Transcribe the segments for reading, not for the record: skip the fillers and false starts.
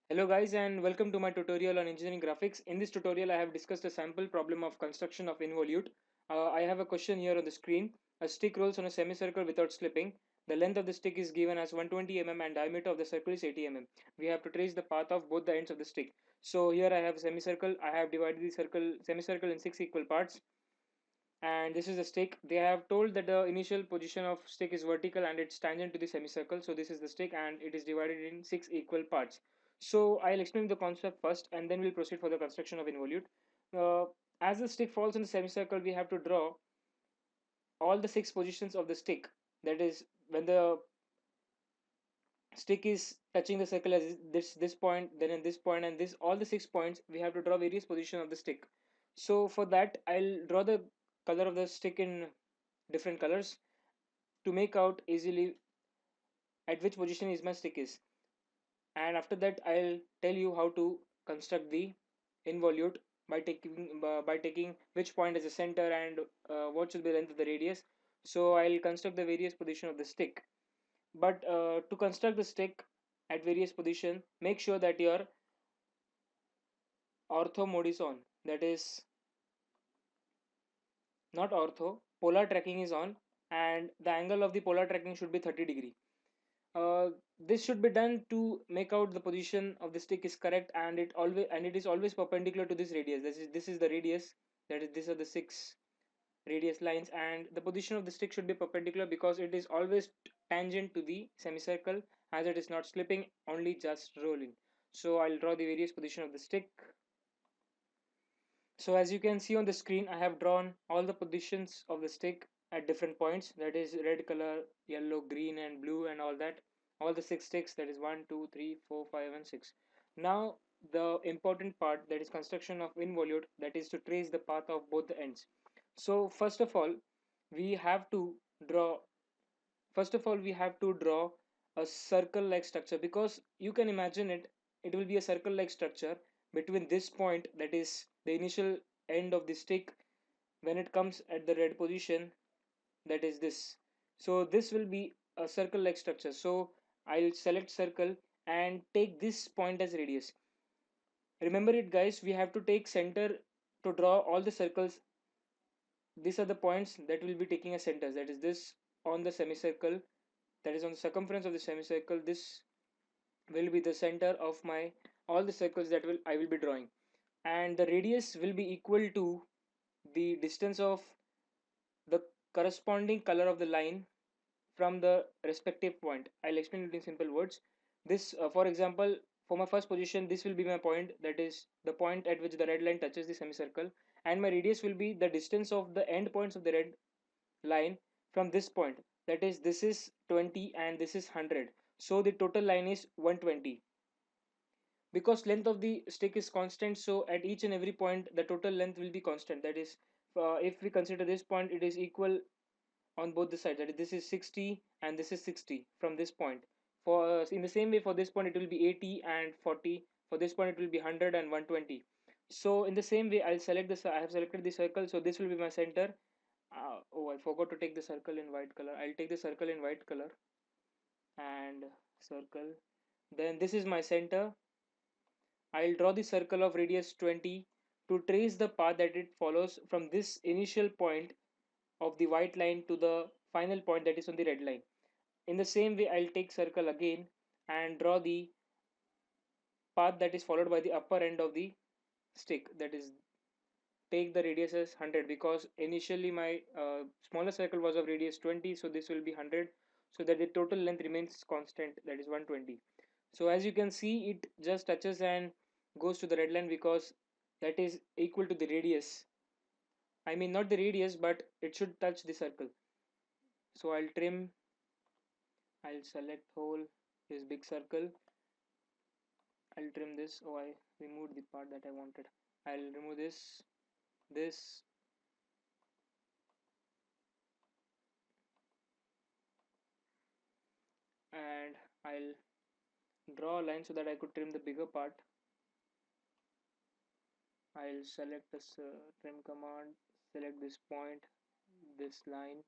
Hello guys and welcome to my tutorial on engineering graphics. In this tutorial I have discussed a sample problem of construction of Involute. I have a question here on the screen. A stick rolls on a semicircle without slipping. The length of the stick is given as 120 mm and diameter of the circle is 80 mm. We have to trace the path of both the ends of the stick. So here I have a semicircle. I have divided the semicircle in 6 equal parts, and this is the stick. They have told that the initial position of stick is vertical and it's tangent to the semicircle. So this is the stick and it is divided in 6 equal parts. So I'll explain the concept first and then we'll proceed for the construction of involute. uh, as the stick falls in the semicircle, we have to draw all the 6 positions of the stick. That is, when the stick is touching the circle as this point, then in this point, and this all the 6 points, we have to draw various positions of the stick. So for that I'll draw the color of the stick in different colors to make out easily at which position is my stick is. And after that I'll tell you how to construct the involute by taking which point as a center and what should be the length of the radius. So I'll construct the various position of the stick. But to construct the stick at various position, make sure that your ortho mode is on. That is, not ortho, polar tracking is on, and the angle of the polar tracking should be 30 degree. This should be done to make out the position of the stick is correct, and it is always perpendicular to this radius. This is the radius. That is, these are the 6 radius lines, and the position of the stick should be perpendicular because it is always tangent to the semicircle, as it is not slipping, only just rolling. So I'll draw the various position of the stick. So as you can see on the screen, I have drawn all the positions of the stick at different points. That is red color, yellow, green, and blue, and all that. All the 6 sticks. That is 1, 2, 3, 4, 5, and 6. Now the important part, that is construction of involute. That is to trace the path of both the ends. So first of all, we have to draw. We have to draw a circle-like structure, because you can imagine it. It will be a circle-like structure between this point, that is the initial end of the stick, when it comes at the red position, that is this. So this will be a circle-like structure. So I'll select circle and take this point as radius. Remember it, guys. We have to take center to draw all the circles. These are the points that will be taking as centers. That is this on the semicircle, that is on the circumference of the semicircle. This will be the center of my all the circles that will I will be drawing, and the radius will be equal to the distance of the corresponding color of the line from the respective point. I'll explain it in simple words. This for example, for my first position, this will be my point, that is the point at which the red line touches the semicircle, and my radius will be the distance of the end points of the red line from this point. That is, this is 20 and this is 100. So the total line is 120. Because length of the stick is constant, so at each and every point the total length will be constant. That is, if we consider this point, it is equal on both the sides. That is, this is 60 and this is 60 from this point. For in the same way, for this point it will be 80 and 40. For this point it will be 100 and 120. So in the same way, I'll select this. I have selected the circle, so this will be my center. Oh, I forgot to take the circle in white color. I'll take the circle in white color and circle. Then this is my center. I'll draw the circle of radius 20 to trace the path that it follows from this initial point of the white line to the final point that is on the red line. In the same way, I'll take circle again and draw the path that is followed by the upper end of the stick. That is, take the radius as 100, because initially my smaller circle was of radius 20, so this will be 100, so that the total length remains constant, that is 120. So as you can see, it just touches and goes to the red line, because that is equal to the radius. I mean, not the radius, but it should touch the circle. So I'll select whole this big circle. I'll trim this. Oh, I removed the part that I wanted. I'll remove this, and I'll draw a line so that I could trim the bigger part. I'll select this trim command, select this point, this line,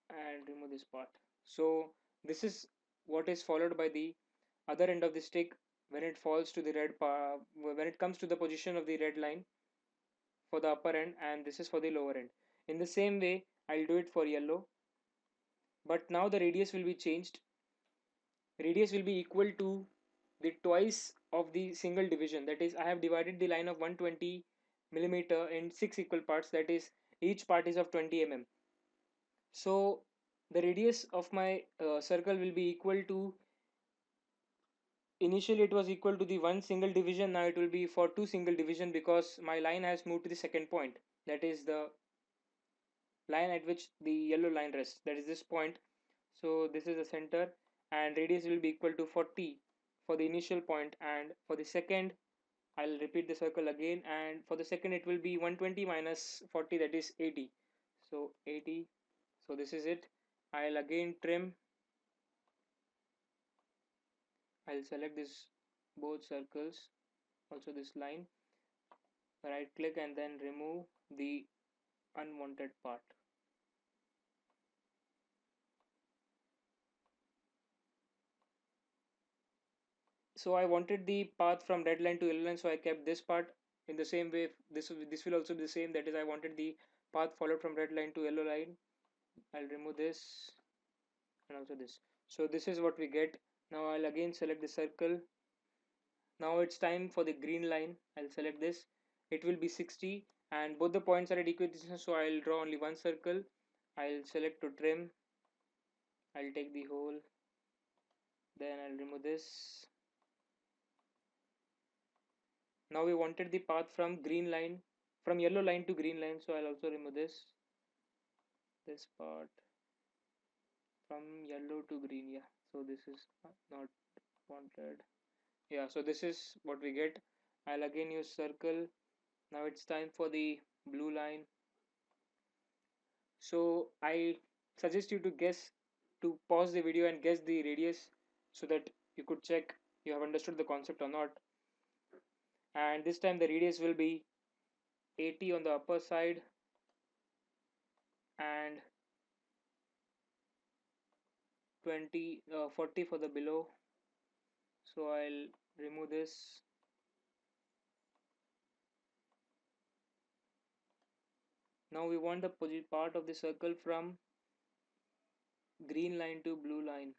and remove this part. So this is what is followed by the other end of the stick when it falls to the when it comes to the position of the red line for the upper end, and this is for the lower end. In the same way, I'll do it for yellow, but now the radius will be changed. Radius will be equal to the twice of the single division. That is, I have divided the line of 120 millimeter in 6 equal parts, that is, each part is of 20 mm. So the radius of my circle will be equal to, initially it was equal to the one single division, now it will be for two single division because my line has moved to the second point, that is the line at which the yellow line rests, that is this point. So this is the center, and radius will be equal to 40 for the initial point, and for the second I'll repeat the circle again, and for the second it will be 120 minus 40, that is 80. So 80. So this is it. I'll again trim. I'll select this both circles, also this line, right click and then remove the unwanted part. So I wanted the path from red line to yellow line, so I kept this part. In the same way, this will also be the same, that is, I wanted the path followed from red line to yellow line. I'll remove this and also this. So this is what we get. Now I'll again select the circle. Now it's time for the green line. I'll select this. It will be 60 and both the points are at equal distance, so I'll draw only one circle. I'll select to trim. I'll take the whole, then I'll remove this. Now we wanted the path from green line, from yellow line to green line, so I'll also remove this part from yellow to green. Yeah, so this is not wanted. Yeah, so this is what we get. I'll again use circle. Now it's time for the blue line. So I suggest you to pause the video and guess the radius so that you could check you have understood the concept or not. And this time the radius will be 80 on the upper side and 40 for the below. So I'll remove this. Now we want the part of the circle from green line to blue line,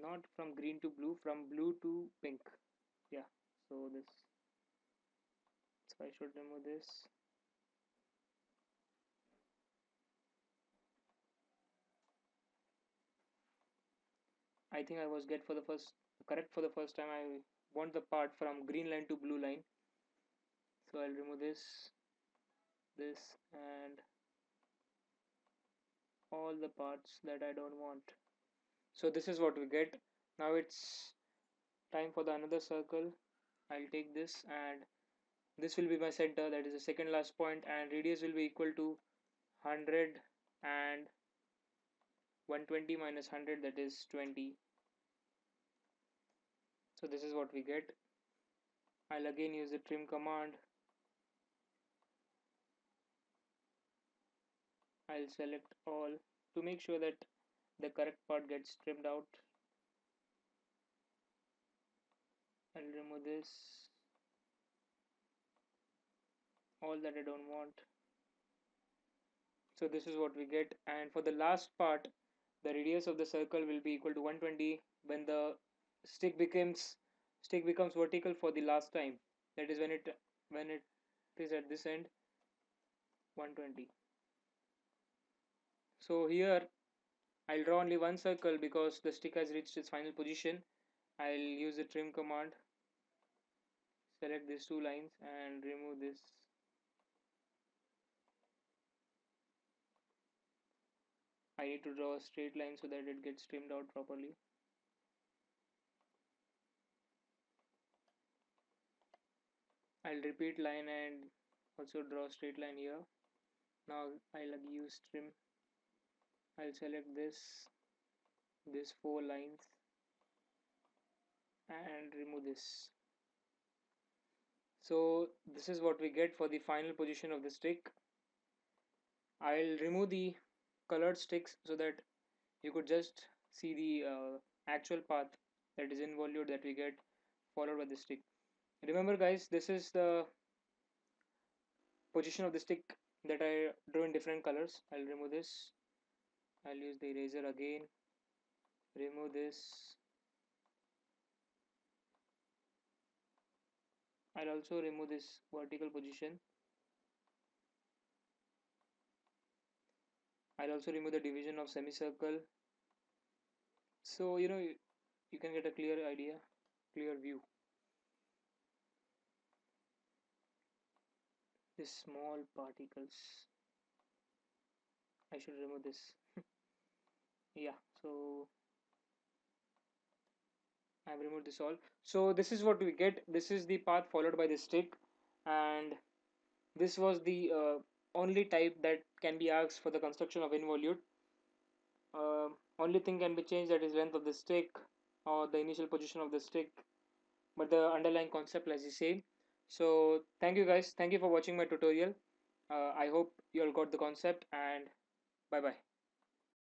not from green to blue, from blue to pink. Yeah, so this, so I should remove this. I think I was correct for the first time. I want the part from green line to blue line, so I'll remove this and all the parts that I don't want. So this is what we get. Now it's time for the another circle. I'll take this and this will be my center, that is the second last point, and radius will be equal to 100 and 120 minus 100, that is 20. So this is what we get. I'll again use the trim command. I'll select all to make sure that the correct part gets trimmed out. I'll remove this, all that I don't want. So this is what we get, and for the last part the radius of the circle will be equal to 120 when the stick becomes vertical for the last time, that is when it is at this end, 120. So here I'll draw only one circle because the stick has reached its final position. I'll use the trim command, select these two lines and remove this. I need to draw a straight line so that it gets trimmed out properly. I'll repeat line and also draw a straight line here. Now I'll use trim. I'll select these four lines and remove this. So this is what we get for the final position of the stick. I'll remove the colored sticks so that you could just see the actual path that is involute that we get followed by the stick. Remember guys, this is the position of the stick that I drew in different colors. I'll remove this. I'll use the eraser again. Remove this. I'll also remove this vertical position. I'll also remove the division of semicircle. So you can get a clear idea, clear view. These small particles. I should remove this. Yeah, so I've removed this all. So this is what we get. This is the path followed by the stick, and this was the only type that can be asked for the construction of involute. Only thing can be changed, that is length of the stick or the initial position of the stick, but the underlying concept is the same. So thank you guys. Thank you for watching my tutorial. I hope you all got the concept, and bye bye.